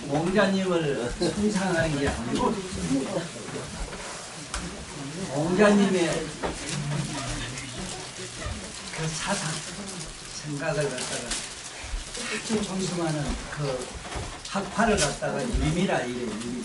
공자님을 숭상하는 게 아니고 공자님의 그 사상, 생각을 갖다가 아주 존중하는 그 학파를 갖다가 유림이라 이래, 유림.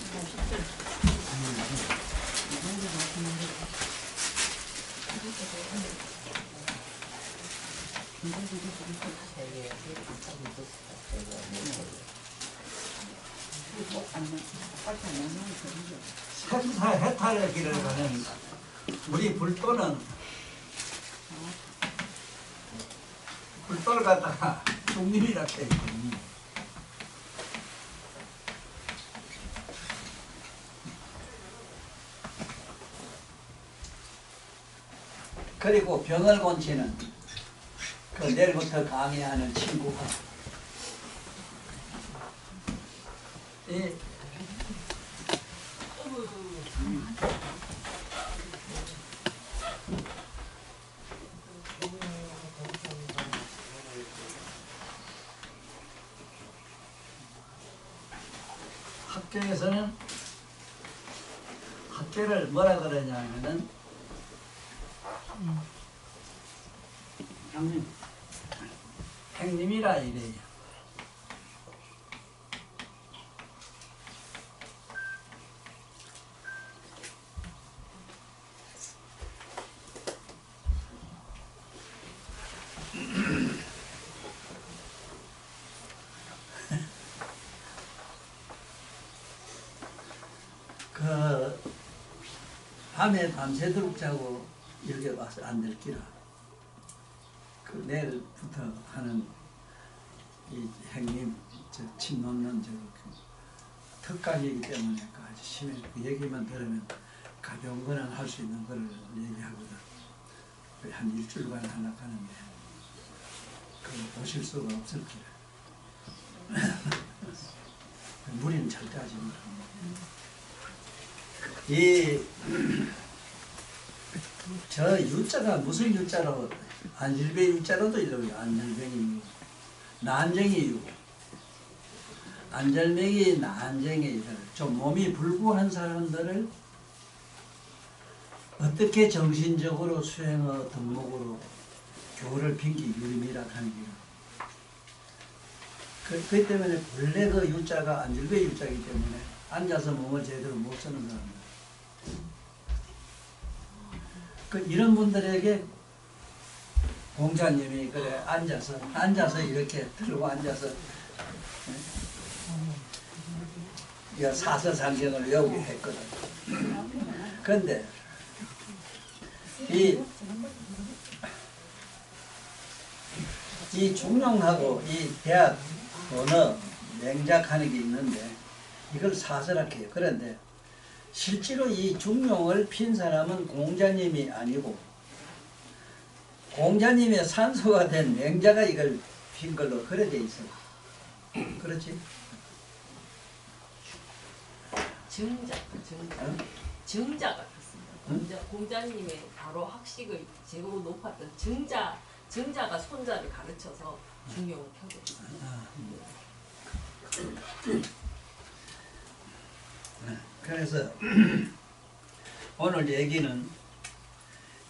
생사해탈의 길을 가는 우리 불도는 불도를 갖다가 중림이라 돼 있거든요. 그리고 병을 고치는 그 내일부터 강의하는 친구가 이 학교에서는 학교를 뭐라 그러냐면은 행님이라 이래요. 그 밤에 밤새도록 자고 여기 와서 앉을기라. 그 내일부터 하는 이 행님, 침 놓는 특강이기 때문에 아주 심해. 그 얘기만 들으면 가벼운 거는 할 수 있는 거를 얘기하거든. 한 일주일간 하려고 하는데 그 오실 수가 없을 거야. 무리는 절대 하지 마. 저 유자가 무슨 유자로, 안질배 유자로도 이러고요. 안절뱅이 유, 난쟁이 유, 안절뱅이 난쟁이 유. 좀 몸이 불구한 사람들을 어떻게 정신적으로 수행의 덕목으로 교를 핑기 유림이라 하는 게요. 그 때문에 본래 그 유자가 안질배 유자이기 때문에 앉아서 몸을 제대로 못 쓰는 사람들. 이런 분들에게 공자님이 그래 앉아서 이렇게 들고 앉아서 사서상경을 외우게 했거든. 그런데 이 중용하고 이 대학 언어 맹작하는 게 있는데 이걸 사서라고 해요. 그런데 실제로 이 중용을 핀 사람은 공자님이 아니고 공자님의 산소가 된 맹자가 이걸 핀 걸로 그래 돼 있어. 그렇지? 증자가 폈습니다. 공자님의 바로 학식을 제고 높았던 증자가 손자를 가르쳐서 중용을 펴고 있습니다. 그래서 오늘 얘기는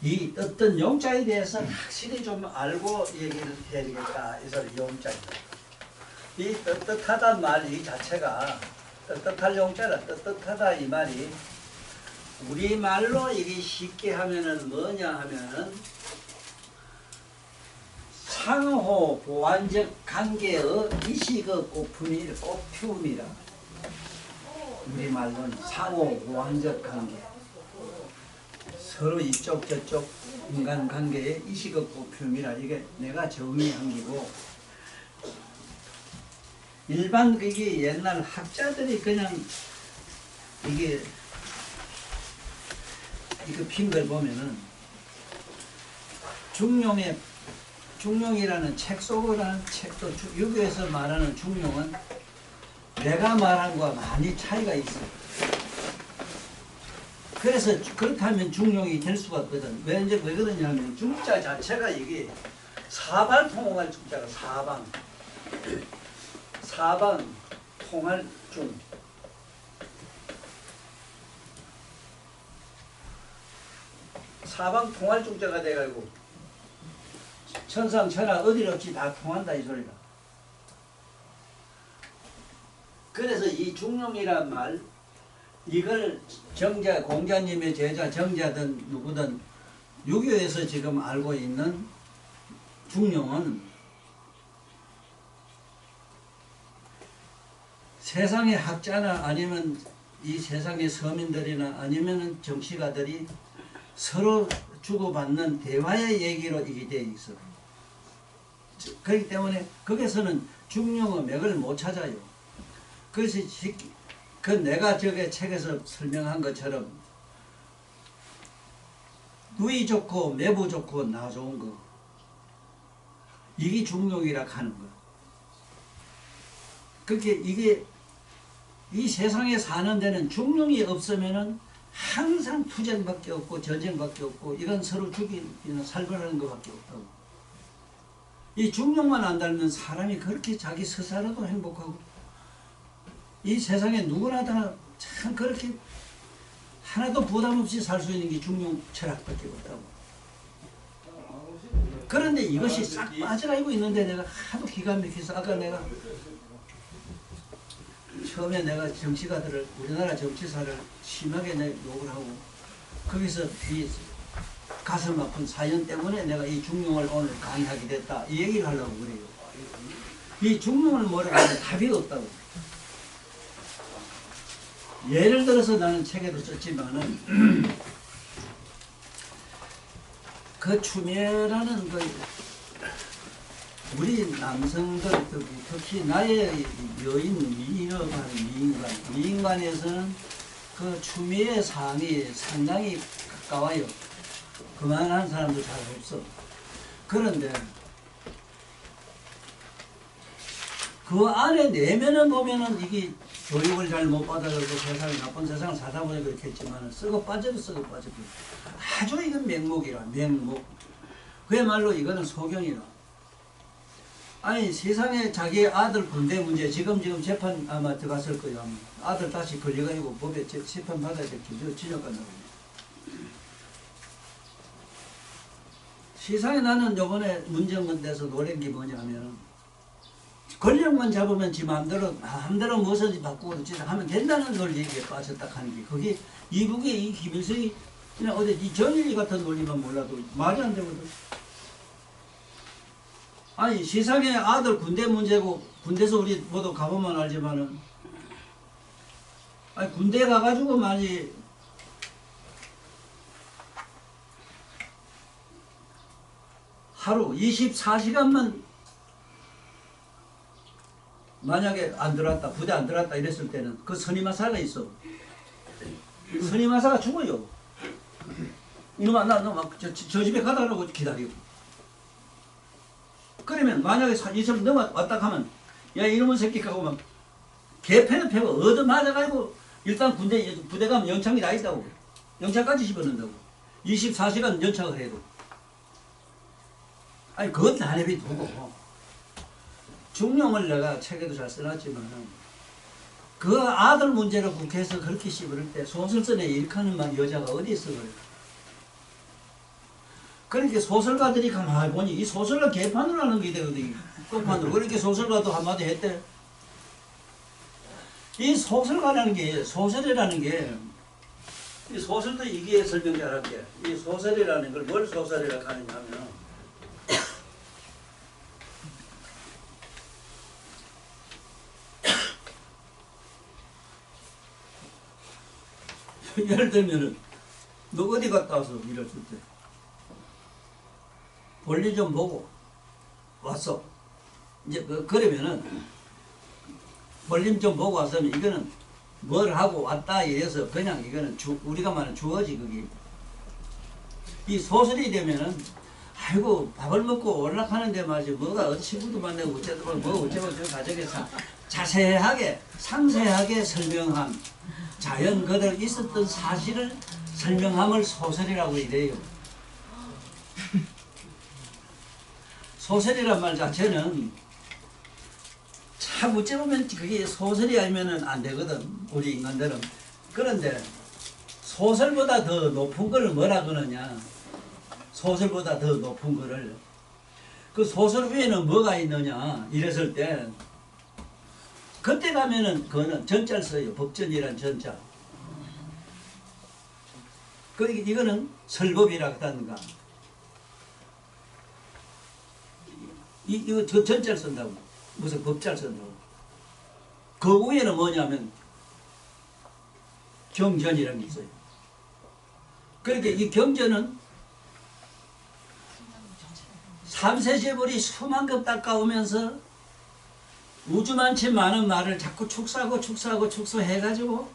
이 어떤 용자에 대해서 확실히 좀 알고 얘기를 해야 되겠다. 그래서 용자입니다. 이 떳떳하다는 말 이 자체가 떳떳할 용자라 떳떳하다 이 말이 우리말로 이게 쉽게 하면은 뭐냐 하면은 상호 보완적 관계의 이식의 꽃피움이라. 우리말로는 상호 보완적 관계, 서로 이쪽 저쪽 인간관계의 이식의 꽃피움이라. 이게 내가 정의한 게고 일반 그게 옛날 학자들이 그냥 이거 핀 걸 보면은 중용이라는 책 속이라는 책도 유교에서 말하는 중용은 내가 말한 거와 많이 차이가 있어. 그래서 그렇다면 중용이 될 수가 없거든. 왜 그러냐면 중자 자체가 이게 사발 통용할 중자가 사방 통할중. 사방 통할중자가 돼가지고 천상 천하 어딜 없이 다 통한다 이 소리다. 그래서 이 중용이란 말, 이걸 정자, 공자님의 제자 정자든 누구든 유교에서 지금 알고 있는 중용은 세상의 학자나 아니면 이 세상의 서민들이나 아니면 정치가들이 서로 주고받는 대화의 얘기로 이게 되어 있어. 그렇기 때문에 거기서는 중용의 맥을 못 찾아요. 그래서 그 내가 저게 책에서 설명한 것처럼 누이 좋고 매부 좋고 나 좋은 거, 이게 중용이라 하는 거. 그렇게 이게 이 세상에 사는 데는 중용이 없으면은 항상 투쟁밖에 없고 전쟁밖에 없고 이건 서로 죽이는 살벌하는 것밖에 없다고. 이 중용만 안 달면 사람이 그렇게 자기 스스로도 행복하고 이 세상에 누구나 다 참 그렇게 하나도 부담 없이 살 수 있는 게 중용 철학밖에 없다고. 그런데 이것이 싹 빠져가고 있는데 내가 하도 기가 막혀서 아까 내가 처음에 내가 정치가들을 우리나라 정치사를 심하게 내 욕을 하고 거기서 이 가슴 아픈 사연 때문에 내가 이 중용을 오늘 강의하게 됐다 이 얘기를 하려고 그래요. 이 중용을 뭐라고 하면 답이 없다고. 예를 들어서 나는 책에도 썼지만은 그 추미애라는 그 우리 남성들 특히 나의 여인 미인관에서는 그 추미애 상이 상당히 가까워요. 그만한 사람도 잘 없어. 그런데 그 안에 내면을 보면은 이게 교육을 잘 못 받아가지고 세상에 나쁜 세상을 사다 보니 그렇겠지만 썩어 빠져도 썩어 빠져도 아주 이건 맹목이라 맹목. 그야말로 이거는 소경이라. 아니 세상에 자기 아들 군대 문제 지금 재판 아마 들어갔을 거예요. 아들 다시 걸려가지고 법에 재판 받아야 될 게 진역 간다고. 세상에 나는 요번에 문정원에서 노랜 게 뭐냐면 권력만 잡으면 지 마음대로 무엇인지 바꾸고 하면 된다는 논리에 빠졌다 하는 게 그게 이북의 이 김일성이 그냥 어디 이 전일이 같은 논리만 몰라도 말이 안 되거든. 아니 세상에 아들 군대 문제고 군대에서 우리 모두 가보면 알지만은 아니 군대 가가지고 많이 하루 24시간만 만약에 안 들어왔다 부대 안 들어왔다 이랬을 때는 그 선임하사가 있어. 선임하사가 죽어요. 이놈아 저 집에 가다 라고 기다리고. 그러면 만약에 이 사람 넘어왔다 하면 야 이놈의 새끼 하고 막 개패는 패고 얻어맞아가지고 일단 부대 가면 영창이 나 있다고. 영창까지 집어넣는다고. 24시간 연착을 해도. 아니 그건 다 내비두고 중용을 내가 책에도 잘 써놨지만 그 아들 문제로 국회에서 그렇게 씹을 때 소설전에 일하는 만 여자가 어디 있어 그래. 그러니까 소설가들이 가만히 보니 이 소설가 개판으로 하는 게 되거든. 끝판으로. 그렇게 소설가도 한마디 했대. 이 소설가라는 게 소설이라는 게 이 소설도 이게 설명 잘할게. 이 소설이라는 걸 뭘 소설이라고 하느냐 하면 예를 들면은 너 어디 갔다 와서 이랬을 때 볼일 좀 보고 왔어. 이제 그러면은 볼일 좀 보고 왔으면 이거는 뭘 하고 왔다 이래서 그냥 이거는 우리가 말하는 주어지 그게. 이 소설이 되면은 아이고 밥을 먹고 올라가는데 말이지 뭐가 친구도 만나고 어쩌고 뭐 어쩌고 저 가정에서 자세하게 상세하게 설명함. 자연 그대로 있었던 사실을 설명함을 소설이라고 이래요. 소설이란 말 자체는 참 어찌 보면 그게 소설이 아니면은 안 되거든, 우리 인간들은. 그런데 소설보다 더 높은 걸 뭐라 그러냐, 소설보다 더 높은 거를, 그 소설 위에는 뭐가 있느냐 이랬을 때, 그때 가면은 그거는 전자를 써요. 법전이란 전자. 그러니까 이거는 설법이라 하다든가, 이거 저 전자를 쓴다고, 무슨 법자를 쓴다고. 그 위에는 뭐냐면 경전이라는 게 있어요. 그러니까 이 경전은 삼세제불이 수만큼 닦아오면서 우주만치 많은 말을 자꾸 축소해가지고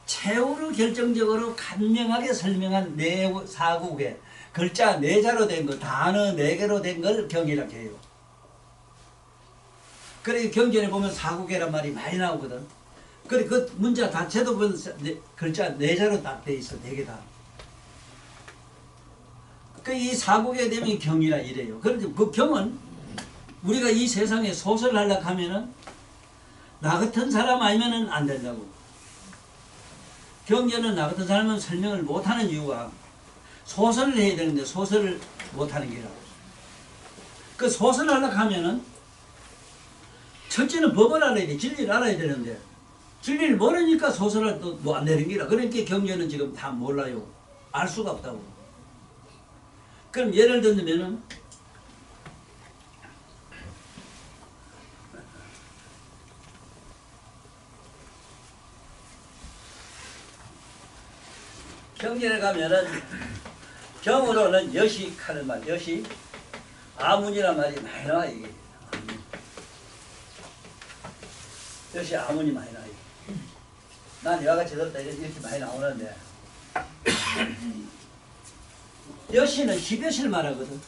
최후로 결정적으로 간명하게 설명한 네 사국에 글자 4자로 된 거, 단어 4개로 된 걸 경이라고 해요. 그래 경전에 보면 사국에란 말이 많이 나오거든. 그래 그 문자 자체도 보면 글자 4자로 딱 돼 있어, 4개 다. 그 이 사국에 되면 경이라 이래요. 그런데 그 경은 우리가 이 세상에 소설을 하려고 하면은 나 같은 사람 아니면은 안 된다고. 경전은 나 같은 사람은 설명을 못하는 이유가, 소설을 해야 되는데 소설을 못하는 게라고. 그 소설을 하려고 하면은 첫째는 법을 알아야 돼. 진리를 알아야 되는데 진리를 모르니까 소설을 또 뭐 안 되는 게라. 그러니까 경전은 지금 다 몰라요. 알 수가 없다고. 그럼 예를 들면은 경전에 가면은 경으로는 여식하는 말, 여식, 아문이란 말이 많이 나와. 이게 여식, 아문이 많이 나와. 난 이와 같이 들었다 이렇게 많이 나오는데, 여시는 십여시를 말하거든.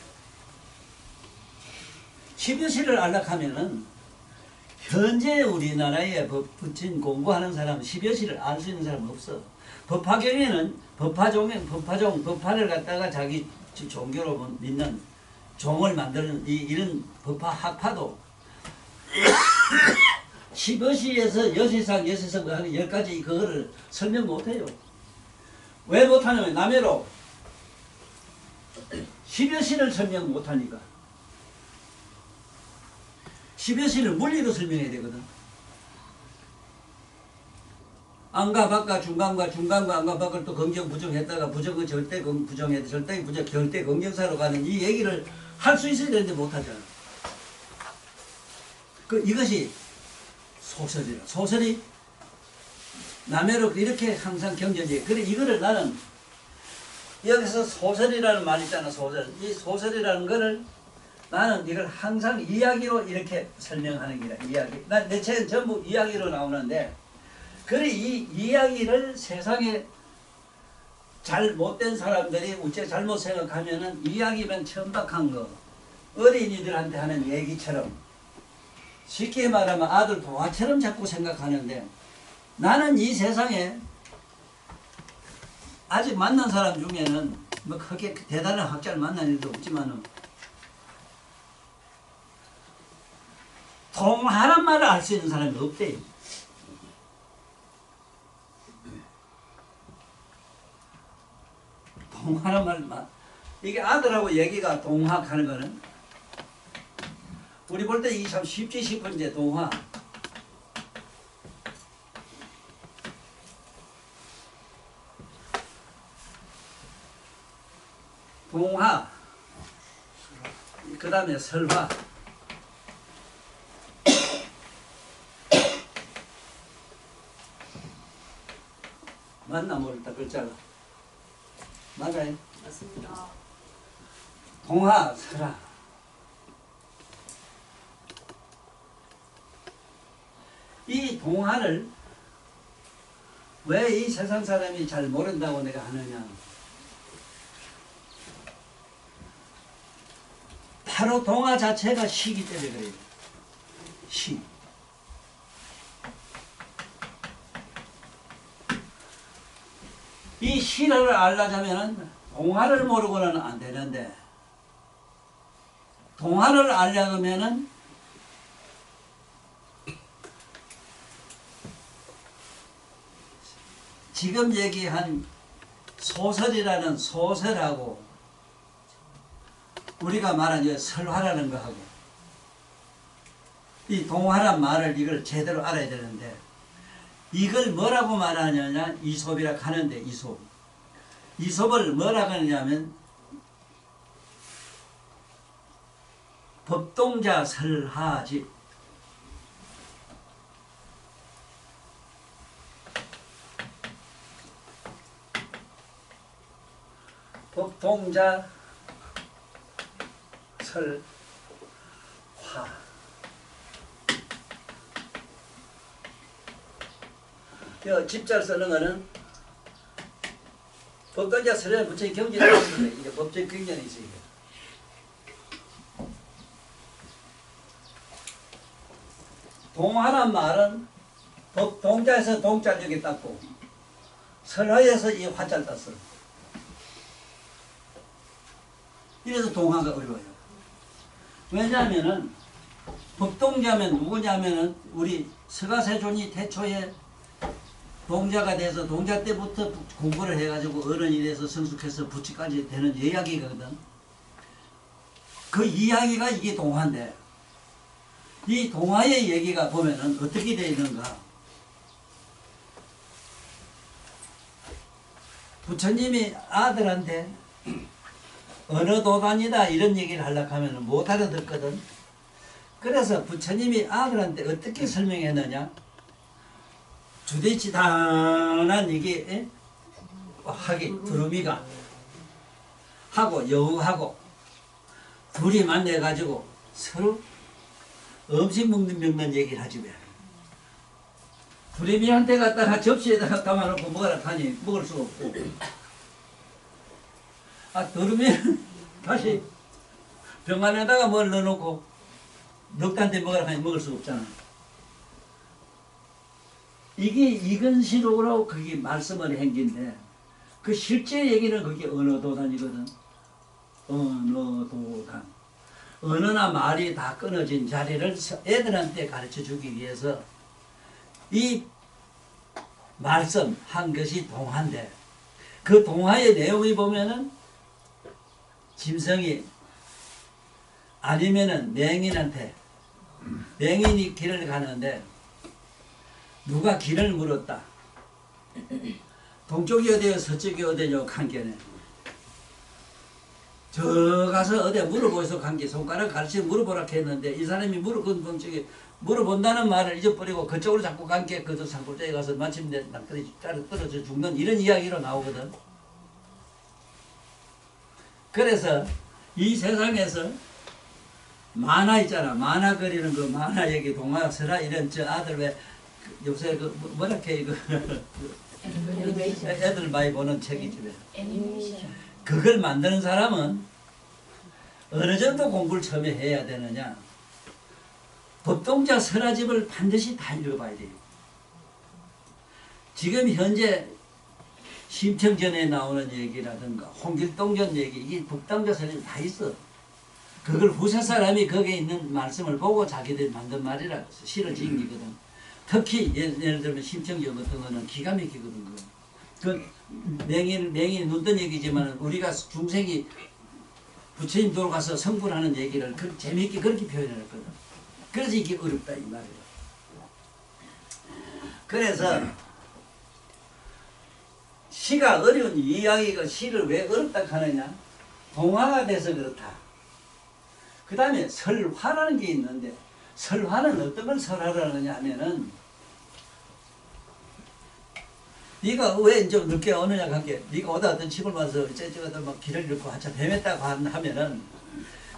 십여시를 알려고 하면은 현재 우리나라에 법 붙인 공부하는 사람은 십여시를 알 수 있는 사람은 없어. 법화경에는 법화를 갖다가 자기 종교로 믿는 종을 만드는 이런 법화 학파도 십여시에서 여시상 하는 10가지 그거를 설명 못해요. 왜 못하냐면 남해로 십여시를 설명 못하니까. 십여시를 물리로 설명해야 되거든. 안과 밖과 중간과 안과 밖을 또 긍정 부정했다가 부정은 절대 부정해도 절대 부정 절대 긍정사로 가는 이 얘기를 할 수 있어야 되는데 못하잖아. 이것이 소설이라. 소설이 남해로 이렇게 항상 경전이. 그래 이거를 나는 여기서 소설이라는 말 있잖아. 소설. 이 소설이라는 거를 나는 이걸 항상 이야기로 이렇게 설명하는 게라. 이야기. 내 책은 전부 이야기로 나오는데, 그래 이 이야기를 세상에 잘못된 사람들이 우째 잘못 생각하면은 이야기는 천박한 거, 어린이들한테 하는 얘기처럼, 쉽게 말하면 아들 동화처럼 자꾸 생각하는데, 나는 이 세상에 아직 만난 사람 중에는 뭐 크게 대단한 학자를 만난 일도 없지만은 동화란 말을 알 수 있는 사람이 없대. 동화란 말, 이게 아들하고 얘기가 동화하는 거는 우리 볼 때 이게 참 쉽지 싶은데, 동화. 동화, 그 다음에 설화. 맞나 모르겠다, 글자가. 맞아요. 맞습니다. 동화, 설화. 이 동화를 왜 이 세상 사람이 잘 모른다고 내가 하느냐. 바로 동화 자체가 시기 때문에 그래요. 시. 이 시를 알려자면은 동화를 모르고는 안 되는데, 동화를 알려면은 지금 얘기한 소설이라는 소설하고 우리가 말한 이 설화라는 거하고 이 동화란 말을 이걸 제대로 알아야 되는데 이걸 뭐라고 말하느냐 이솝이라 하는데 이솝을 뭐라고 하느냐면 법동자 설하지 법동자 설화 이 집자를 쓰는 거는 법동자 설에 붙인 경전이 있습니다. 이게 법적 경전이 있어요. 동화란 말은 법동자에서 동자를 여기 땄고 설화에서 이 화자를 땄어요. 이래서 동화가 어려워요. 왜냐하면은 법동자면 누구냐면은 우리 서가세존이 태초에 동자가 돼서 동자 때부터 공부를 해가지고 어른이 돼서 성숙해서 부치까지 되는 이야기거든. 그 이야기가 이게 동화인데 이 동화의 얘기가 보면은 어떻게 되어 있는가. 부처님이 아들한테 어느 도단이다 이런 얘기를 하려고 하면 못 알아듣거든. 그래서 부처님이 아들한테 어떻게 설명했느냐. 주대치단한 이게 하기 두루미가 하고 여우하고 둘이 만나가지고 서로 음식 먹는 얘기를 하지 왜. 두루미한테 갖다가 접시에다가 담아놓고 먹으라 하니 먹을 수가 없고 두루미는 다시 병 안에다가 뭘 넣어놓고 늑대한테 먹으라 하니 먹을 수 없잖아. 이게 이근시록으로 그게 말씀을 한 게인데 그 실제 얘기는 그게 언어도단이거든. 언어도단. 언어나 말이 다 끊어진 자리를 애들한테 가르쳐주기 위해서 이 말씀한 것이 동화인데 그 동화의 내용이 보면은 짐승이 아니면은 맹인한테 맹인이 길을 가는데 누가 길을 물었다. 동쪽이 어디요 서쪽이 어디요 관계네. 저 가서 어디 물어보소 관계 손가락 가르쳐 물어보라 했는데 이 사람이 동쪽에 물어본다는 말을 잊어버리고 그쪽으로 자꾸 관계 그저 산골짜기 가서 마침내 낭떠러지 떨어져 죽는 이런 이야기로 나오거든. 그래서 이 세상에서 만화 있잖아. 만화 그리는 그 만화 얘기 동화 설화 이런 저 아들 왜 요새 그 뭐랄게 이거 애들 많이 보는 책이지 왜. 그걸 만드는 사람은 어느 정도 공부를 처음에 해야 되느냐. 법동자 설화집을 반드시 다 읽어봐야 돼요. 지금 현재 심청전에 나오는 얘기라든가 홍길동전 얘기 이게 법동자 설화집 다 있어. 그걸 후세 사람이 거기에 있는 말씀을 보고 자기들이 만든 말이라 시를 지은 거거든. 특히 예를 들면 심청전 같은 거는 기가 막히거든. 그 맹인이 눈뜬 얘기지만 우리가 중생이 부처님 돌아가서 성불하는 얘기를 재미있게 그렇게 표현했거든. 그래서 이게 어렵다 이 말이야. 그래서 시가 어려운 이야기가 시를 왜 어렵다 하느냐. 동화가 돼서 그렇다. 그 다음에 설화라는 게 있는데 설화는 어떤 걸 설화라느냐 하면은 네가 왜 이제 늦게 오느냐 관계 네가 오다 어떤 집을 와서 째째가들 막 길을 잃고 한참 헤맸다고 하면은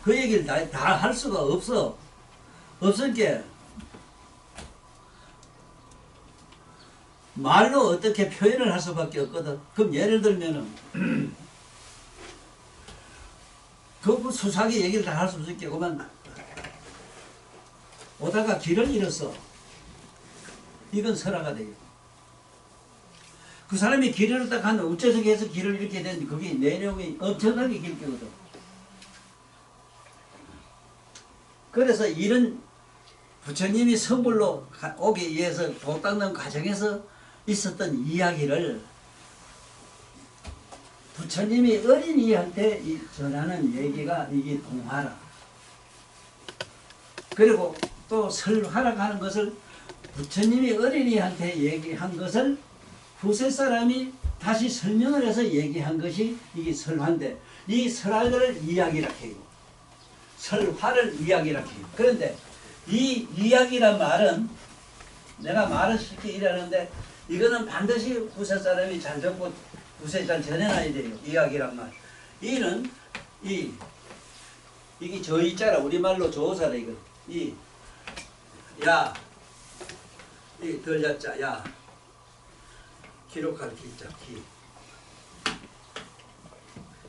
그 얘기를 다 할 수가 없어. 없으니까 말로 어떻게 표현을 할 수밖에 없거든. 그럼 예를 들면은 그 수사기 얘기를 다 할 수 없을게 그만 오다가 길을 잃었어. 이건 설화가 돼요. 그 사람이 길을 잃었다 하면 어째서 해서 길을 잃게 되는데 그게 내용이 엄청나게 길거든. 그래서 이런 부처님이 성불로 오기 위해서 도 닦는 과정에서 있었던 이야기를 부처님이 어린이한테 전하는 얘기가 이게 동화라. 그리고 또 설화라고 하는 것을 부처님이 어린이한테 얘기한 것을 후세 사람이 다시 설명을 해서 얘기한 것이 이게 설화인데, 이 설화를 이야기라 해요. 설화를 이야기라 해요. 그런데 이 이야기란 말은 내가 말을 쉽게 이러는데 이거는 반드시 후세 사람이 잘 듣고 후세 잘 전해놔야 돼요. 이야기란 말. 이는 이게 저이자라, 우리말로 저어사라. 이거 야, 이 덜자자, 야, 기록할 기자, 기.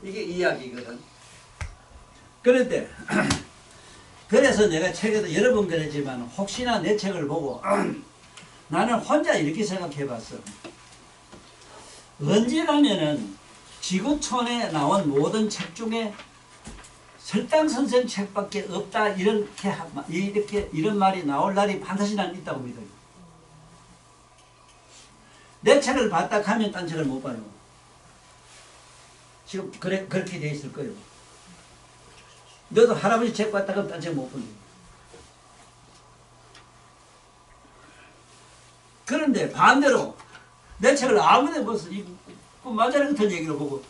이게 이야기거든. 그런데 그래서 내가 책에도 여러 번 그랬지만 혹시나 내 책을 보고 나는 혼자 이렇게 생각해봤어. 언제 가면은 지구촌에 나온 모든 책 중에 설당 선생 책밖에 없다, 이런 말이 나올 날이 반드시 난 있다고 믿어요. 내 책을 봤다 하면 딴 책을 못 봐요. 지금 그렇게 돼 있을 거예요. 너도 할아버지 책 봤다 그러면 딴 책 못 보네. 그런데 반대로 내 책을 아무데 벌써 맞아는 같은 얘기를 보고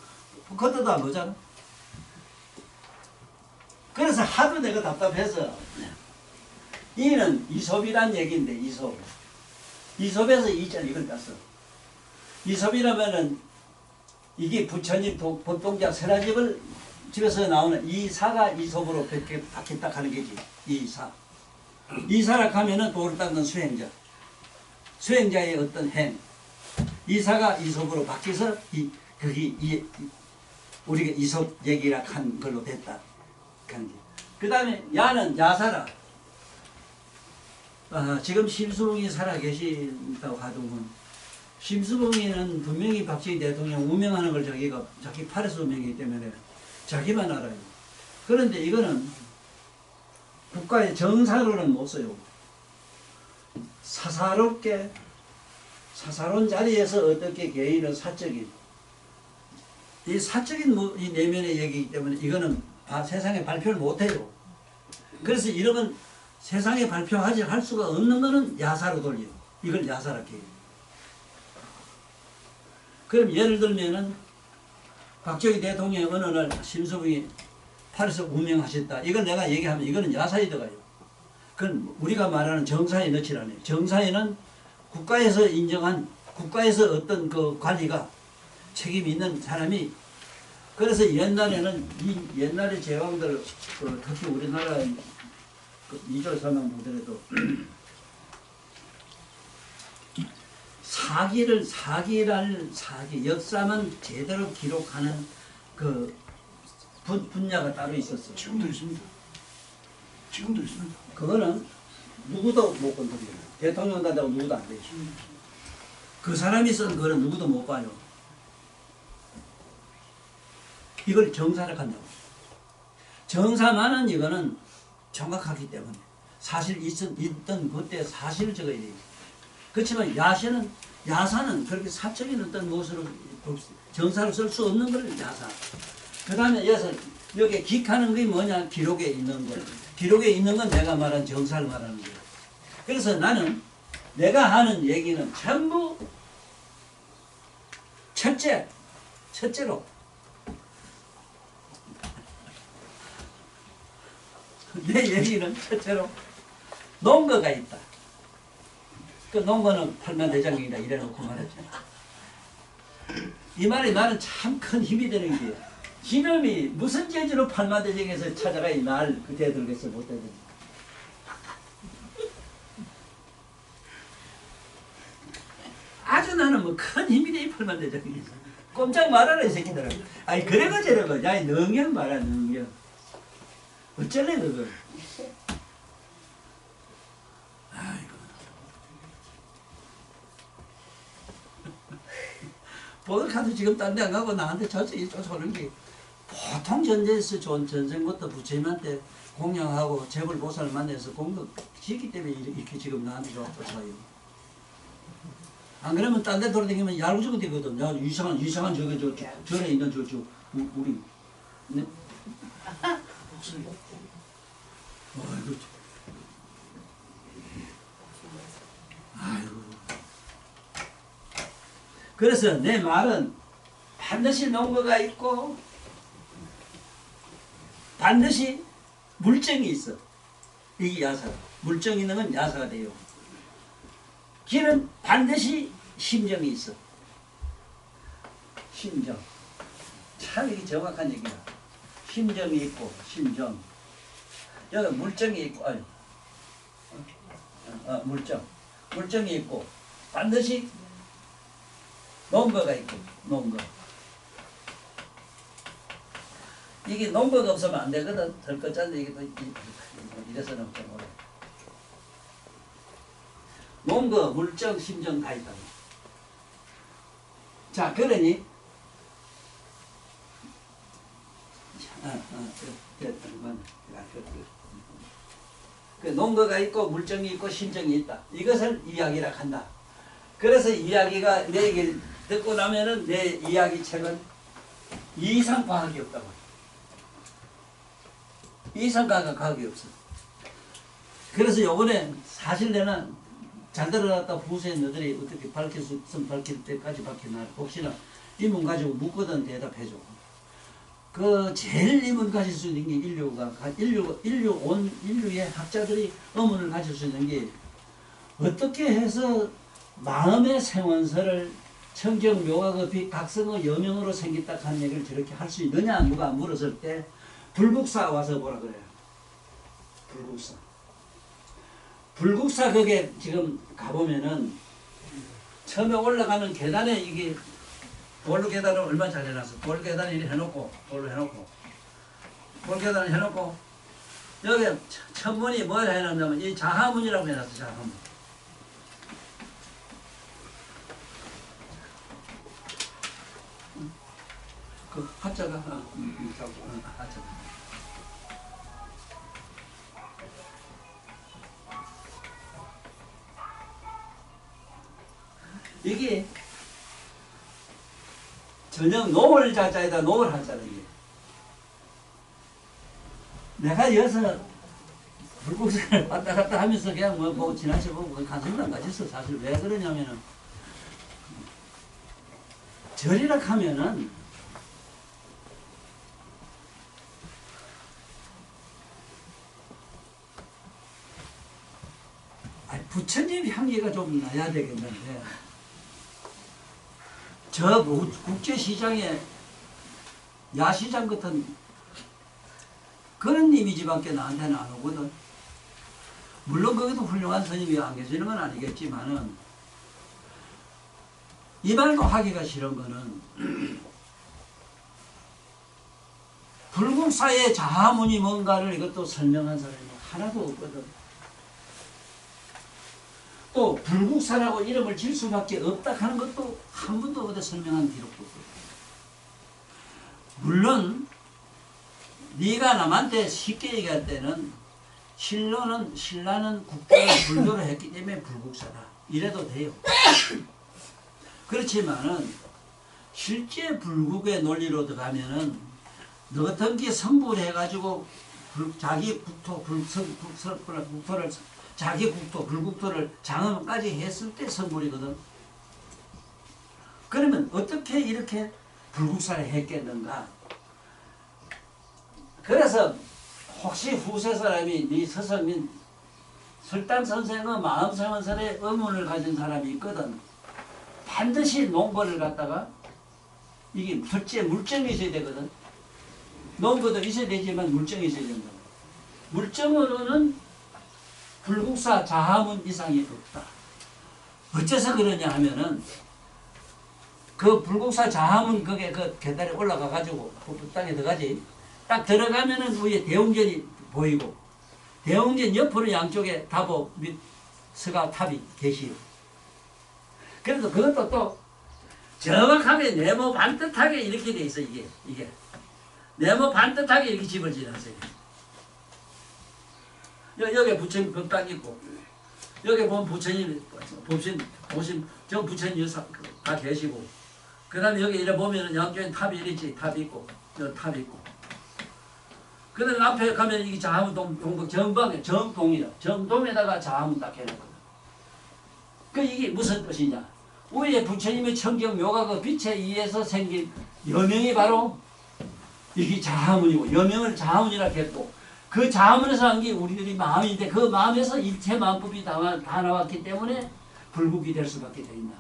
그것도 안 보잖아. 그래서 하도 내가 답답해서 이는 이솝이란 얘기인데, 이솝에서 이자를 이걸 땄어. 이솝이라면은 이게 부처님 법동작 설화집을 집에서 나오는 이사가 이솝으로 바뀌었다 하는 거지. 이사라 하면은 도를 닦는 수행자의 어떤 행. 이사가 이솝으로 바뀌어서 우리가 이솝 얘기라 한 걸로 됐다. 그 다음에 야는 야사라. 지금 심수봉이 살아 계신다고 하더군. 심수봉이는 분명히 박정희 대통령 우명하는 걸 자기 팔에서 우명이기 때문에 자기만 알아요. 그런데 이거는 국가의 정사로는 못 써요. 사사로운 자리에서 어떻게 개인의 사적인 이 내면의 얘기이기 때문에 이거는 세상에 발표를 못해요. 그래서 이러면 세상에 할 수가 없는 거는 야사로 돌려요. 이걸 야사라 해요. 그럼 예를 들면은 박정희 대통령이 어느 날 심수봉이 팔에서 우명하셨다. 이걸 내가 얘기하면 이거는 야사에 들어가요. 그건 우리가 말하는 정사에 넣지 않아요. 정사에는 국가에서 인정한, 국가에서 어떤 그 관리가 책임이 있는 사람이, 그래서 옛날에는 옛날의 제왕들, 특히 우리나라 이조 설명 보더라도 역사만 제대로 기록하는 그 분야가 따로 있었어요. 지금도 있습니다. 그거는 누구도 못 건드려요. 대통령 단다고 누구도 안 돼요. 그 사람이 쓴 거는 누구도 못 봐요. 이걸 정사를 한다고. 정사만은 이거는 정확하기 때문에 사실 있던 그때 사실을 적어야 돼요. 그렇지만 야사는 그렇게 사적인 어떤 무엇으로 정사로 쓸 수 없는 걸 야사. 그 다음에 여기에 기하는 게 뭐냐? 기록에 있는 것. 기록에 있는 건 내가 말한 정사를 말하는 거예요. 그래서 나는 내가 하는 얘기는 전부 첫째로 내 얘기는 첫째로 농거가 있다. 그 농거는 팔만대장경이다 이래놓고 말하죠. 이 말이 나는 참 큰 힘이 되는 게, 지놈이 무슨 재주로 팔만대장에서 찾아가 날 그때 들겠어 못 되더니. 아주 나는 뭐 큰 힘이 돼 이 팔만대장에서. 꼼짝 말아라 이 새끼들아. 아니 그래가 저래가. 야 능력 말아 능력. 어쩔래 그거. 아이고. 보드카도 지금 딴 데 안 가고 나한테 저쪽에 쫓아오는 게, 보통 전쟁에서 전쟁부터 부처님한테 공양하고 재벌보살을 만나서 공덕 지기 때문에 이렇게 지금 나한테 쫓아와요. 안 그러면 딴 데 돌아다니면 얄궂은 되거든. 야, 이상한 저게 절에 있는 우리. 네? 아이고. 아이고. 그래서 내 말은 반드시 농거가 있고 반드시 물정이 있어. 이게 야사가. 물정이 있는 건 야사가 돼요. 길은 반드시 심정이 있어. 심정. 참 이게 정확한 얘기야. 심정이 있고 심정. 여기 물정이 있고 물정. 물정이 있고 반드시 농거가 있고 농거. 이게 농거가 없으면 안 되거든. 덜 것짠데 이게 또 이래서는 좀 어려워. 농거, 물정, 심정 다 있다. 자, 그러니 그 농거가 있고 물정이 있고 심정이 있다. 이것을 이야기라 한다. 그래서 이야기가 내 얘기를 듣고 나면은 내 이야기 책은 이상 과학이 없다고. 이상 과학이 없어. 그래서 요번에 사실 내는 잘 들어갔다 후세에 너들이 어떻게 밝힐 수 있으면 밝힐 때까지 밝혀놔. 혹시나 이문 가지고 묻거든 대답해줘. 그 제일 이문 가질 수 있는 게 인류의 학자들이 의문을 가질 수 있는 게 어떻게 해서 마음의 생원서를 청정, 묘각의 빛, 각성의 여명으로 생겼다 하는 얘기를 저렇게 할 수 있느냐 누가 물었을 때 불국사 와서 뭐라 그래요. 불국사 거기에 지금 가보면은 처음에 올라가는 계단에 이게 돌 계단을 얼마 잘 해놨어. 돌 계단을 이렇게 해놓고 돌로 해놓고 돌 계단을 해놓고 여기 천문이 뭘 해놨냐면 이 자하문이라고 해놨어. 자하문. 그 하자가 하자. 이게 전형 노을 자자에다 노을 한자는 이게. 내가 여기서 불국사를 왔다 갔다 하면서 그냥 뭐 지나쳐 보고 관심도 안 가졌어. 사실 왜 그러냐면은 절이라 하면은 부처님 향기가 좀 나야 되겠는데 저 국제시장에 야시장 같은 그런 이미지밖에 나한테는 안 오거든. 물론 거기도 훌륭한 스님이 안 계시는 건 아니겠지만은 이 말도 하기가 싫은 거는 불국사의 자하문이 뭔가를 이것도 설명한 사람이 하나도 없거든. 또 불국사라고 이름을 질 수밖에 없다 하는 것도 한 번도 어디 설명한 기록도 없고. 물론 네가 남한테 쉽게 얘기할 때는 신라는 국가를 불교로 했기 때문에 불국사다 이래도 돼요. 그렇지만은 실제 불국의 논리로 들어가면은 너 같은 게 성불해가지고 자기 국토를 자기 국토, 불국토를 장엄까지 했을 때 성불이거든. 그러면 어떻게 이렇게 불국사를 했겠는가? 그래서 혹시 후세 사람이 네 스승인 설단 선생의 마음생원설에 의문을 가진 사람이 있거든. 반드시 농거를 갖다가 이게 둘째 물정이 있어야 되거든. 농거도 있어야 되지만 물정이 있어야 된다. 물정으로는 불국사 자하문 이상이 없다. 어째서 그러냐 하면은 그 불국사 자하문 그게 그 계단에 올라가 가지고 땅에 들어가지. 딱 들어가면은 위에 대웅전이 보이고 대웅전 옆으로 양쪽에 다보 및 서가 탑이 계시요. 그래서 그것도 또 정확하게 네모 반듯하게 이렇게 돼 있어. 이게 네모 반듯하게 이렇게 집을 지어놨어요. 여기에 부처님 법당 있고 여기 보면 부처님 보신 저 부처님 다 계시고 그 다음에 여기 이래 보면은 양쪽에 탑이 이렇지 탑이 있고 저 탑이 있고 그 다음에 앞에 가면 이게 자화문 용복 정방에 정동이다. 정동에다가 자화문 딱 해놨거든. 그 이게 무슨 뜻이냐? 위에 부처님의 청경 묘가 그 빛에 의해서 생긴 여명이 바로 이게 자화문이고 여명을 자화문이라고 했고 그 자화문에서 한 게 우리들이 마음인데 그 마음에서 일체 만법이 다 나왔기 때문에 불국이 될 수밖에 돼 있나.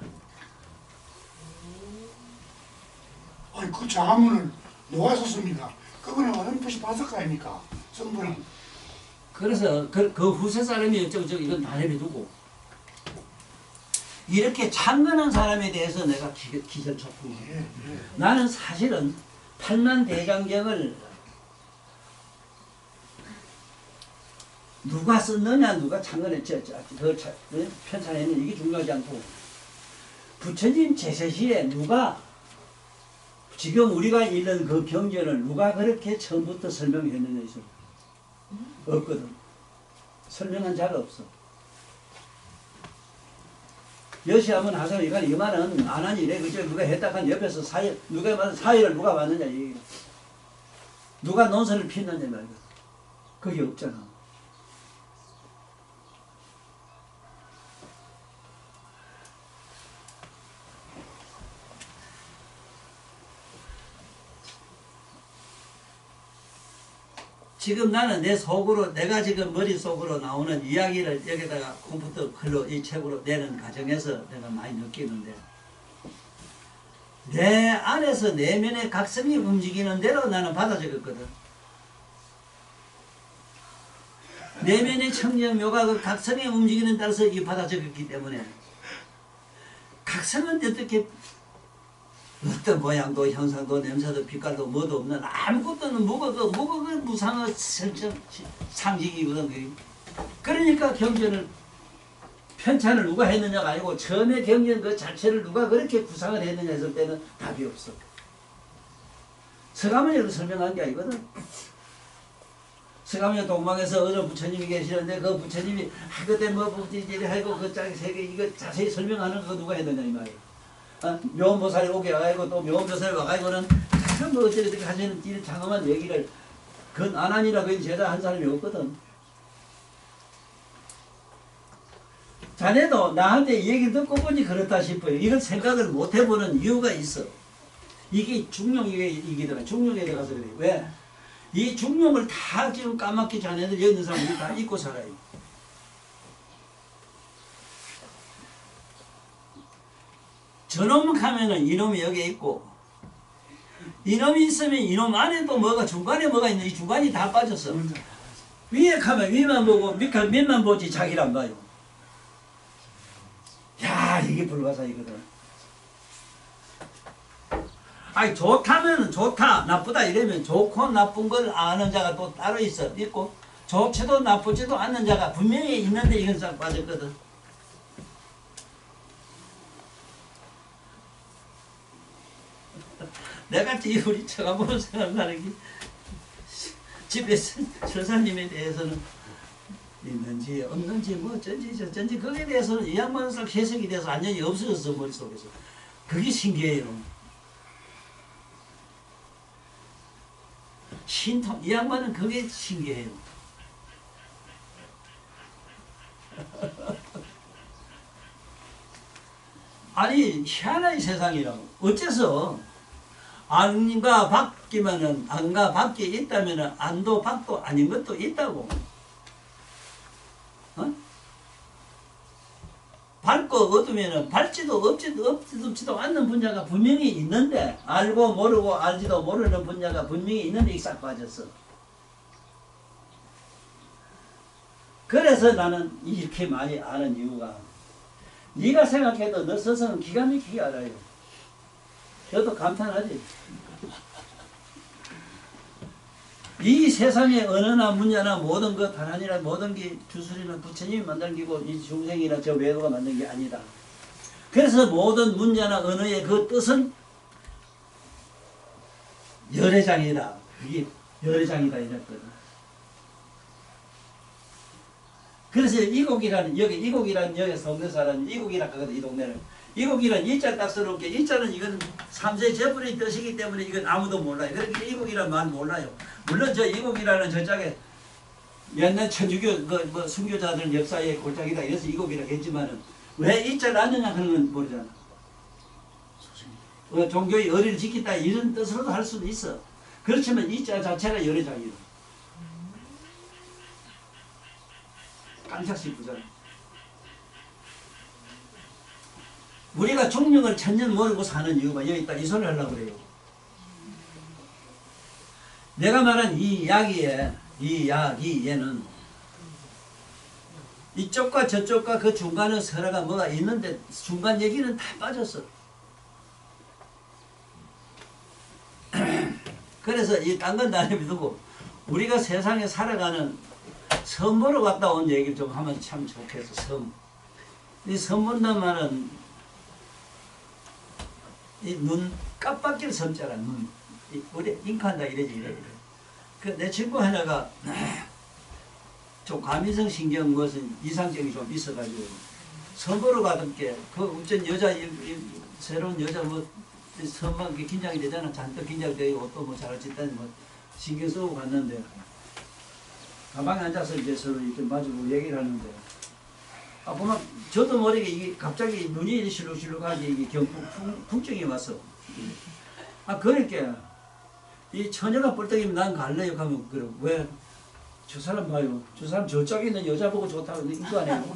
아니 그 자문을 누가 썼습니까? 그거는 어렴풋이 바삭 아닙니까? 성분은. 그래서 그 후세 사람이 어쩌고저쩌고 이건 다 내려두고 이렇게 창건한 사람에 대해서 내가 기절초풍. 나는 사실은 팔만대장경을 누가 썼느냐 누가 창건했지 편찬했느냐 이게 중요하지 않고 부처님 제세시에 누가 지금 우리가 읽는 그 경전을 누가 그렇게 처음부터 설명했느냐 있어 없거든. 설명한 자가 없어. 여시하면 하세요. 이거는 안 하니 이래 그저 누가 했다간 옆에서 사회를 누가 봤느냐 이 누가 논설을 피했느냐 말이야. 그게 없잖아. 지금 나는 내 속으로 내가 지금 머릿속으로 나오는 이야기를 여기다가 컴퓨터 글로 이 책으로 내는 과정에서 내가 많이 느끼는데 내 안에서 내면의 각성이 움직이는 대로 나는 받아 적었거든. 내면의 청정묘가 그 각성이 움직이는 따라서 이 받아 적었기 때문에 각성은 어떻게 어떤 모양도 형상도 냄새도 빛깔도 뭐도 없는 아무것도 없는 뭐가 그 무상의 상징이거든. 그러니까 경전을 편찬을 누가 했느냐가 아니고 처음에 경전 그 자체를 누가 그렇게 구상을 했느냐 했을 때는 답이 없어. 서가모니로 설명한 게 아니거든. 서가모니 동방에서 어느 부처님이 계시는데 그 부처님이 그때 뭐 부지지리 하고 그 짝이 세계 이거 자세히 설명하는 거 누가 했느냐 이 말이야. 묘원보살이 오게 와가지고 또 묘원보살이 와가지고는 뭐 어떻게 하시는 이 장엄한 얘기를 그건 안한이라고 제자 한 사람이 없거든. 자네도 나한테 얘기 듣고 보니 그렇다 싶어요. 이걸 생각을 못 해보는 이유가 있어. 이게 중용이기더라. 중용에 들어가서 그래. 왜? 이 중용을 다 지금 까맣게 자네들 여기 있는 사람들이 다 잊고 살아요. 저놈 하면은 이놈이 여기에 있고 이놈이 있으면 이놈 안에 또 뭐가 중간에 뭐가 있는 이 중간이 다 빠졌어. 위에 가면 위만 보고 밑만 보지 자기를 안 봐요. 야 이게 불가사이거든. 아니 좋다면 좋다 나쁘다 이러면 좋고 나쁜 걸 아는 자가 또 따로 있고 좋지도 나쁘지도 않는 자가 분명히 있는데 이건 싹 빠졌거든. 내같이 우리 처가보는 사람들이 집에 설사님에 대해서는 있는지 없는지 뭐 어쩐지 저쩐지 거기에 대해서는 이 양반은 싹 해석이 돼서 완전히 없어졌어 머릿속에서. 그게 신기해요. 신통 이 양반은 그게 신기해요. 아니 희한한 세상이라고. 어째서 안과 밖이면은 안과 밖에 있다면은 안도 밖도 아닌 것도 있다고. 어? 밝고 어두면은 밝지도 없지도 않는 분야가 분명히 있는데 알고 모르고 알지도 모르는 분야가 분명히 있는데 이 싹 빠졌어. 그래서 나는 이렇게 많이 아는 이유가 네가 생각해도 너 스스로는 기가 막히게 알아요. 저도 감탄하지. 이 세상에 어느나 문야나 모든 것 하나니나 모든 게 주술이나 부처님이 만든 게고 이 중생이나 저 외도가 만든 게 아니다. 그래서 모든 문야나 언어의 그 뜻은 열애장이다. 그게 열애장이다 이랬거든. 그래서 이곡이라는 여기 이곡이라는 여기 동네 사람 이곡이라 하거든 이 동네는. 이곡이란 이자 딱 써놓은 게 이자는 이건 3세 제불의 뜻이기 때문에 이건 아무도 몰라요. 그러니까 이곡이란 말 몰라요. 물론 저 이곡이라는 저짝에 옛날 천주교 뭐 순교자들 역사의 골짜기다 이래서 이곡이라고 했지만은 왜 이자를 낳느냐 그런 건 모르잖아. 종교의 의리를 지킨다 이런 뜻으로도 할 수도 있어. 그렇지만 이자 자체가 열애장이에요. 깜짝 싶으잖아. 우리가 중령을 천년 모르고 사는 이유가 여기 있다 이 소리를 하려고 그래요. 내가 말한 이 이야기에는 이쪽과 저쪽과 그 중간에 서로가 뭐가 있는데 중간 얘기는 다 빠졌어. 그래서 이 딴 건 다 내비두고 우리가 세상에 살아가는 섬 보러 갔다 온 얘기를 좀 하면 참 좋겠어. 섬. 이 섬 본단 말은 이 눈 깜빡일 섬자라 눈. 우리 잉크한다 이래. 그 내 친구 하나가 좀 과민성 신경 무슨 이상증이 좀 있어가지고 선거로 가던 게그 어쩐 여자 새로운 여자 뭐 선방 긴장이 되잖아. 잔뜩 긴장되고 또 뭐 잘할짓다니 뭐 신경 쓰고 갔는데 가방에 앉아서 이제 서로 이렇게 마주보고 얘기를 하는데 보면 저도 모르게 이게 갑자기 눈이 실룩실룩하게 이게 경풍증이 왔어. 그러니까 이 처녀가 뻘떡이면 난 갈래요 하면 그래 왜? 저 사람 봐요. 저 사람 저쪽에 있는 여자 보고 좋다고 이거 아니에요?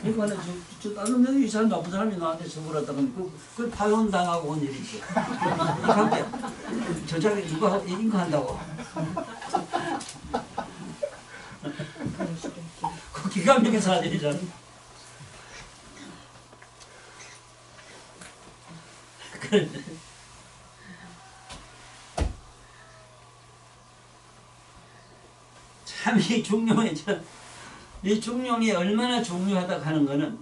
이거 하는 저 다른 이 사람 나쁜 사람이 나한테 선물했다가 그 파혼 당하고 온 일이 있어. 이한테 저쪽에 누가 인가한다고. 그 기가 막힌 사실이잖아. 참 이 중용이 얼마나 중요하다 하는 거는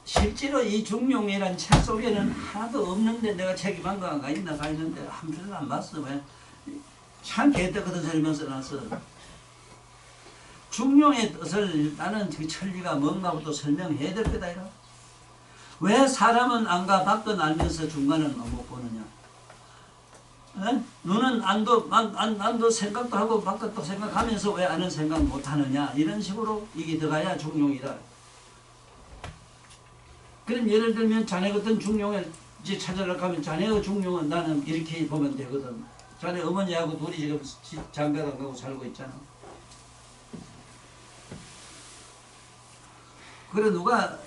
실제로 이 중용이란 책 속에는 하나도 없는데 내가 책이 방과가 있나 가 있는데 한 편도 안 봤어. 왜? 참 개떡같은 소리만 써놨어. 중용의 뜻을 나는 그 천리가 뭔가부터 설명해야 될 거다. 이거. 왜 사람은 안과 밖은 알면서 중간은 못 보느냐? 에? 눈은 안도 생각도 하고 바깥도 생각하면서 왜 아는 생각 못하느냐? 이런 식으로 이게 들어가야 중용이다. 그럼 예를 들면 자네 같은 중용을 이제 찾으려고 하면 자네의 중용은 나는 이렇게 보면 되거든. 자네 어머니하고 둘이 지금 장가당 가고 살고 있잖아. 그래 누가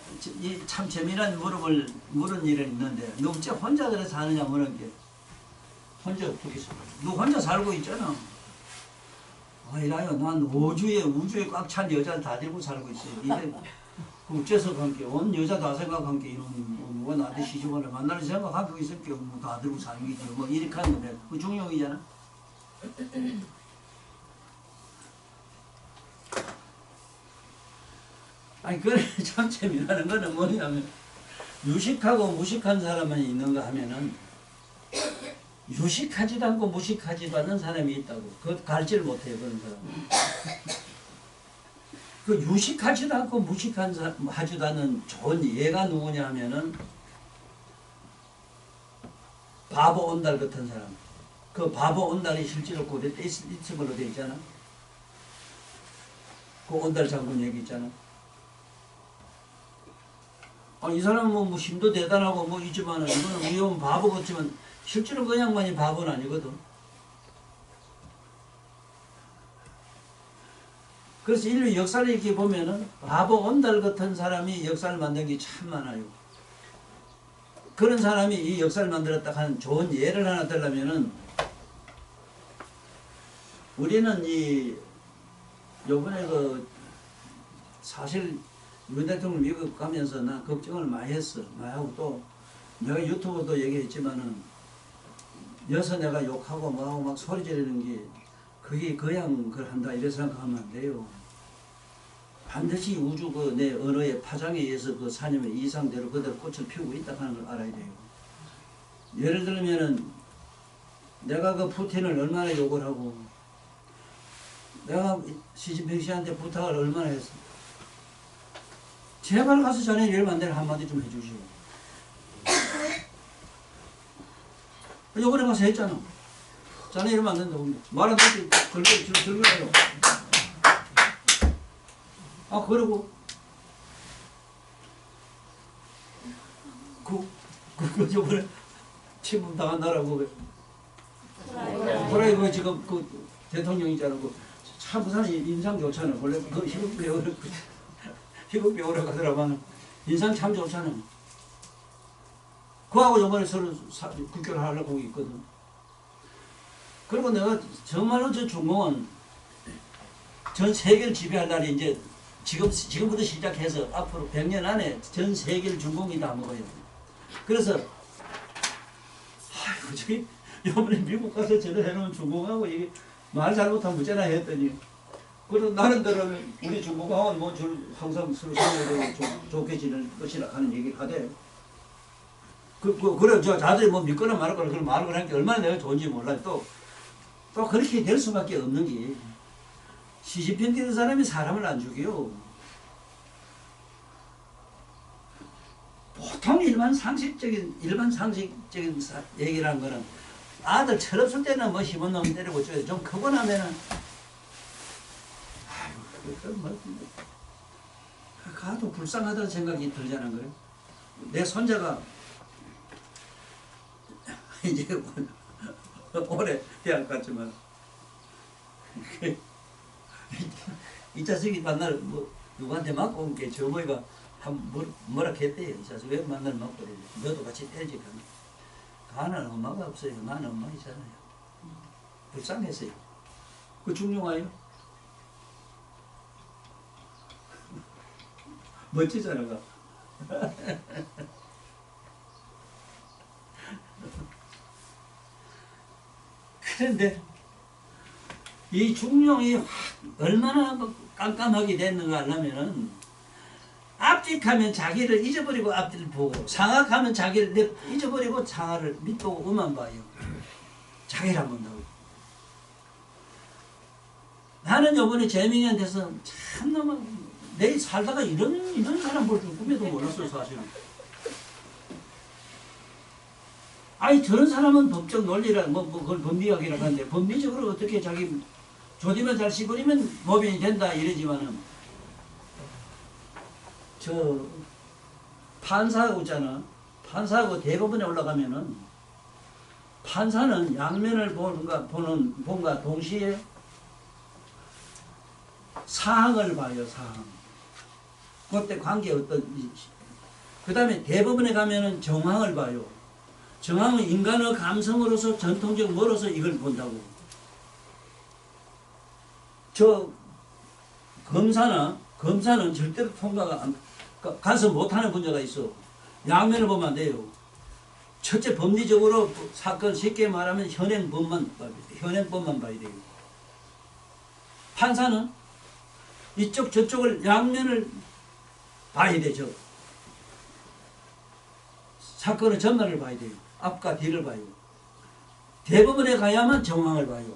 참 재미난 물은 일은 있는데 너 어째 혼자 그래 사느냐 물은 게 혼자 어떻게 살아? 너 혼자 살고 있잖아. 아니라요. 난 우주에 꽉 찬 여자를 다 들고 살고 있어요. 이게 어째서 관계? 온 여자 다 생각한 게 이놈 누가 나한테 시집을 만날 생각하고 있을 게 뭐 다 들고 사는 게지. 뭐 이렇게 하는 건데 그 중용이잖아. 아니 그래 참 재미나는 거는 뭐냐면 유식하고 무식한 사람만 있는가 하면은 유식하지도 않고 무식하지도 않은 사람이 있다고. 그것 갈지를 못해요 그런 사람. 그 유식하지도 않고 무식하지도 않은 좋은 예가 누구냐 하면은 바보 온달 같은 사람. 그 바보 온달이 실제로 고대 때 있을 걸로 돼 있잖아. 그 온달 장군 얘기 있잖아. 이 사람은 뭐 힘도 대단하고 뭐 있지만은 이거는 위험한 바보 같지만 실제로 그 양반이 바보는 아니거든. 그래서 인류 역사를 이렇게 보면은 바보 온달 같은 사람이 역사를 만든 게 참 많아요. 그런 사람이 이 역사를 만들었다 하는 좋은 예를 하나 들려면은 우리는 요번에 사실 윤 대통령 미국 가면서 나 걱정을 많이 했어. 많이 하고 또 내가 유튜브도 얘기했지만은 여서 내가 욕하고 뭐하고 막 소리 지르는 게 그게 그냥 그걸 한다 이래 생각하면 안 돼요. 반드시 우주 내 언어의 파장에 의해서 그 사념의 이상대로 그대로 꽃을 피우고 있다 하는 걸 알아야 돼요. 예를 들면은 내가 그 푸틴을 얼마나 욕을 하고 내가 시진핑 씨한테 부탁을 얼마나 했어. 제발 가서 자네 이러면 안 되는 한마디 좀 해주시오. 요번에 가서 했잖아. 자네 이러면 안 된다고. 말 안 듣지. 들고요. 아, 그러고. 요번에 침범 당한다라고. 그래, 지금 대통령이잖아. 참, 그 사람 인상 좋잖아. 원래 희극 배우라고 하더라만 인상 참 좋잖아. 그하고 요번에 서로 국교를 하려고 있거든. 그리고 내가 정말로 저 중공은 전 세계를 지배할 날이 이제 지금부터 시작해서 앞으로 100년 안에 전 세계를 중공이 다 먹어요. 그래서 아이고 저기 요번에 미국 가서 저를 해놓은 중공하고 이게 말 잘못하면 무죄나 했더니 그래도 나름대로 우리 중공하고는 뭐 항상 서로 상호되고 좋게 지낼 것이라 하는 얘기를 하대. 그래 저 자들이 뭐 믿거나 말거나 그런 말을 하는 게 얼마나 내가 좋은지 몰라요. 또 그렇게 될 수밖에 없는 게 시시편 뛰는 사람이 사람을 안 죽여. 보통 일반 상식적인 얘기라는 거는 아들 철없을 때는 뭐 힘은 놈 때리고 좀 크고 나면은 아이고 뭐 가도 불쌍하다는 생각이 들잖아. 그래 내 손자가 이제 올해 대학 갔지만 이 자식이 만날 뭐 누구한테 맞고 온 게 저모이가 뭐라 했대요. 이 자식 왜 만날 맞고 그래. 너도 같이 때리지. 가는 엄마가 없어요. 나는 엄마 있잖아요. 불쌍했어요. 그 중용아요? 멋지잖아. 그런데 이 중용이 얼마나 깜깜하게 됐는가 하려면은 앞직하면 자기를 잊어버리고 앞뒤를 보고 상악하면 자기를 잊어버리고 상하를 밑보고 음만 봐요. 자기를 안 본다고. 나는 요번에 재민이한테서 참 너무 내일 살다가 이런 사람 볼 줄 꿈에도 몰랐어요. 사실은. 아니 저런 사람은 법적 논리라 그걸 법리학이라고 하는데 법리적으로 어떻게 자기 조디만 잘 씹으면 법인이 된다 이러지만은 저 판사하고 있잖아. 판사하고 대법원에 올라가면은 판사는 양면을 본과 동시에 사항을 봐요. 사항. 그때 관계 어떤 그 다음에 대법원에 가면은 정황을 봐요. 정황은 인간의 감성으로서 전통적 뭐로서 이걸 본다고. 저 검사는 절대로 통과가 가서 못하는 분야가 있어. 양면을 보면 안 돼요. 첫째 법리적으로 사건 쉽게 말하면 현행법만 봐야 돼요. 판사는 이쪽 저쪽을 양면을 봐야 되죠. 사건의 전말을 봐야 돼요. 앞과 뒤를 봐요. 대법원에 가야만 정황을 봐요.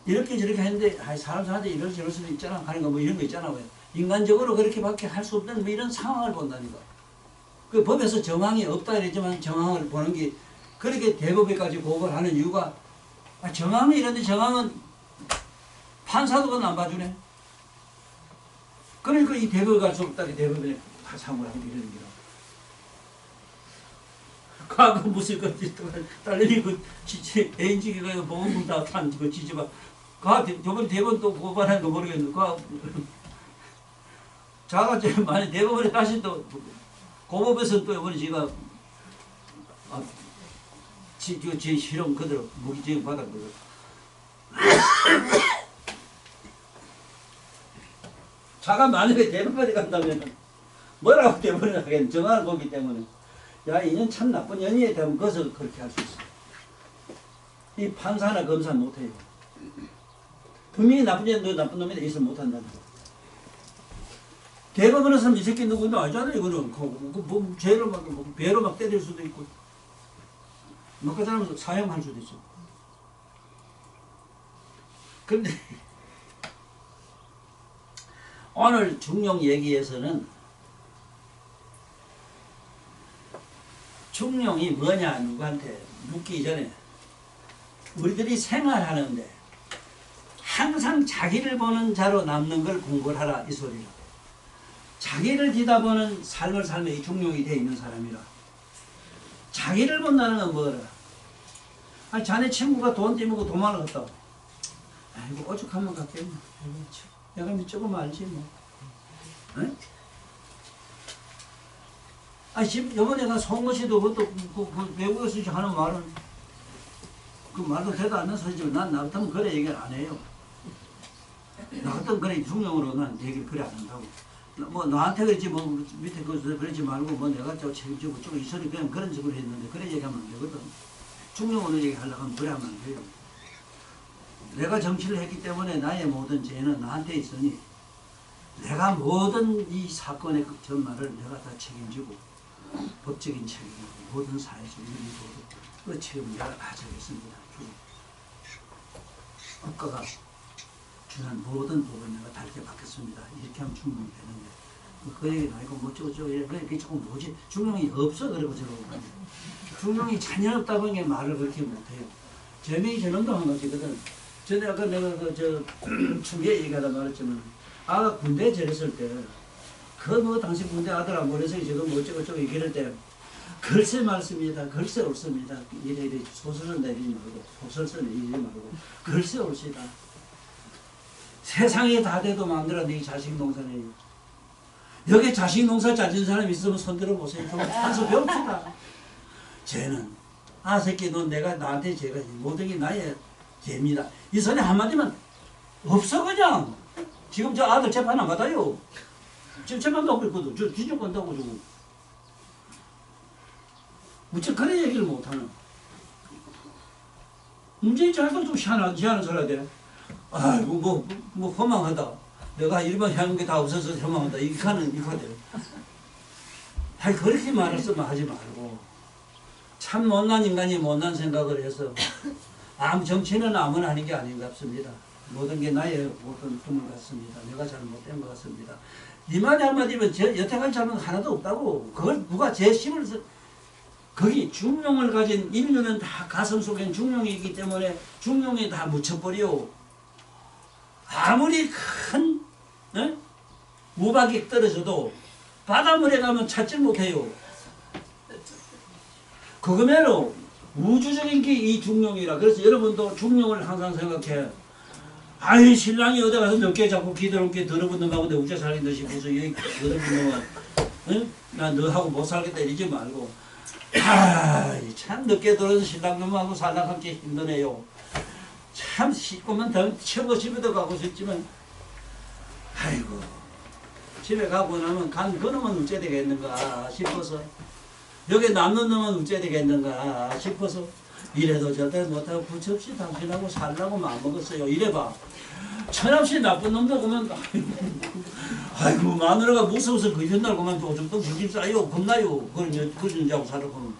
이렇게 저렇게 했는데 사람한테 이럴 수도 있잖아 하는 거 뭐 이런 거 있잖아. 왜? 인간적으로 그렇게밖에 할 수 없는 뭐 이런 상황을 본다니까. 그 법에서 정황이 없다 이랬지만 정황을 보는 게 그렇게 대법에까지 고발을 하는 이유가 정황은 이런데 정황은 판사도 그건 안 봐주네. 그러니까 이 대법에 갈 수 없다. 대법에 사무를 하고 이러는 거라. 과거 무슨 딸내미 애인지기가 보험금 다 탄 그 지지마. 저번에 대법원 또 고발하는 거 모르겠는데 자가 만약 대법원에 다시 또 고법에서는 또 이번에 제가 제 실험 그대로 무기징역 받았거든. 자가 만약에 대법원에 간다면 뭐라고 대법원에 가겠는 정황을 보기 때문에 야, 이년 참 나쁜 년이에 대한 것을 그렇게 할 수 있어. 이 판사나 검사는 못해요. 분명히 나쁜 년, 너 나쁜 놈이다 있으면 못한다는 거. 대법원에서는 이 새끼 누구는 알잖아요. 이거는 뭐 죄로 배로 막 때릴 수도 있고, 막 그 사람은 사형할 수도 있어. 근데 오늘 중용 얘기에서는 중용이 뭐냐 누구한테 묻기 전에 우리들이 생활하는데 항상 자기를 보는 자로 남는 걸 공부를 하라 이 소리라. 자기를 뒤다보는 삶을 살며 이 중용이 되어 있는 사람이라. 자기를 본다는 건 뭐라? 아니 자네 친구가 돈 떼먹고 도망을 갔다. 아이고 오죽하면 갔겠냐. 내가 조금 알지 뭐. 응? 아니 지금 요번에 나 송것이도 그것도 그 외국에서 하는 말은 그 말도 되도 않는 소리지만 난 나 같으면 그래 얘기를 안 해요. 나 같으면 그래 중용으로 난 얘기를 그래 안 한다고. 뭐 나한테 그랬지 뭐 밑에 그러지 말고 뭐 내가 저 책임지고 이 소리 그냥 그런 식으로 했는데 그래 얘기하면 안 되거든. 중용으로 얘기하려고 하면 그래 하면 안 돼요. 내가 정치를 했기 때문에 나의 모든 죄는 나한테 있으니 내가 모든 이 사건의 전말을 내가 다 책임지고 법적인 책임이고 모든 사회적 윤리도 그 책임을 내가 다 져겠습니다. 국가가 주는 모든 법을 내가 달게 받겠습니다. 이렇게 하면 중용이 되는데 그 얘기는 아니고 뭐 저거 그게 조금 뭐지 중용이 없어 그러고 저러고 중용이 전혀 없다는 게 말을 그렇게 못해요. 제명이 전운동한 것이거든. 전에 아까 내가 그 춘계 얘기하다 말했지만 아가 군대 절했을 때 그 뭐 당시 군대 아들 안 보내서 지금 뭐 어쩌고 얘기할 때 글쎄 말씀이다 글쎄 옳습니다 이래 소설을 내리지 말고 소설서 내리지 말고 글쎄 옳시다 세상에 다 돼도 마음대로 네 자식 농사내요. 여기 자식 농사 잘 지은 사람 있으면 손들어 보세요. 좀 가서 배웁시다. 쟤는 아 새끼 너 내가 나한테 죄가 모든 게 나의 죄입니다. 이 소리 한마디만 없어 그냥. 지금 저 아들 재판 안 받아요. 지금 재판도 하고 있거든. 저 뒤죽 건다고 주고. 어째 그런 얘기를 못하는. 문재인 잘도 좀 희한한 소리 해야 돼. 아이고 뭐 허망하다. 내가 일반 하는 게 다 없어서 허망하다. 이거들. 아니 그렇게 말했으면 하지 말고 참 못난 인간이 못난 생각을 해서 정치는 아무나 하는 게 아닌 것 같습니다. 모든 게 나의 모든 꿈을 같습니다. 내가 잘못된 것 같습니다. 이 말이 한마디면 여태까지 잘못 하나도 없다고. 그걸 누가 제 힘을 거기 중용을 가진 인류는 다 가슴 속엔 중용이기 때문에 중용이 다 묻혀버려. 아무리 큰 우박이 떨어져도 바닷물에 가면 찾질 못해요. 그거면은 우주적인 게 이 중용이라. 그래서 여러분도 중용을 항상 생각해. 아이 신랑이 어디 가서 몇 개 자꾸 기도롭게 들어붙는 가운데 우째 살겠다 싶어서 여기 들어붙는 건 응? 나 너하고 못 살겠다 이러지 말고 참 늦게 들어서 신랑놈하고 살다 함께 힘드네요. 참 씻고만 더 최고 집에도 가고 싶지만 아이고 집에 가고 나면 간 그놈은 어째 되겠는가 싶어서 여기 남는 놈은 어째 되겠는가 싶어서 이래도 저래도 못하고 부처없이 당신하고 살라고 마음먹었어요. 이래봐. 천없이 나쁜 놈도 보면 아이고 마누라가 무서워서 그 전날 그만 오줌도 불집 싸요. 겁나요. 그런 여자하고 살아가면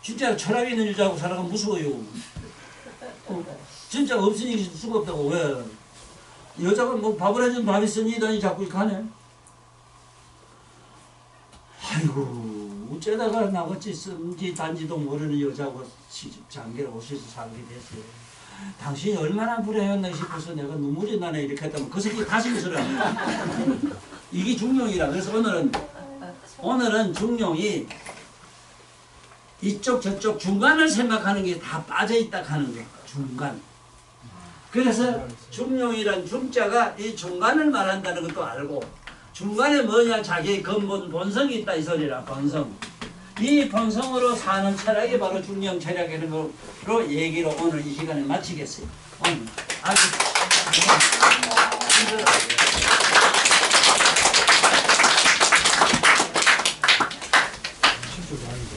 진짜 철학이 있는 여자하고 살아가면 무서워요. 진짜 없으니 있을 수가 없다고. 왜? 여자가 뭐 밥을 해준 밥 있으니 이다니 자꾸 이렇게 하네. 아이고 어쩌다가 나같이 쓴지 단지도 모르는 여자하고 장기를 오셔서 살게 됐어요. 당신이 얼마나 불행했나 싶어서 내가 눈물이 나네 이렇게 했다면 그 새끼 다시 소리 안 해요. 이게 중용이라. 그래서 오늘은 중용이 이쪽 저쪽 중간을 생각하는 게 다 빠져있다 하는 거야. 중간. 그래서 중용이란 중자가 이 중간을 말한다는 것도 알고 중간에 뭐냐 자기의 근본 본성이 있다 이 소리라. 본성. 이 본성으로 사는 철학이 바로 중용 철학이라는 거로 얘기로 오늘 이 시간에 마치겠어요. 오늘 아주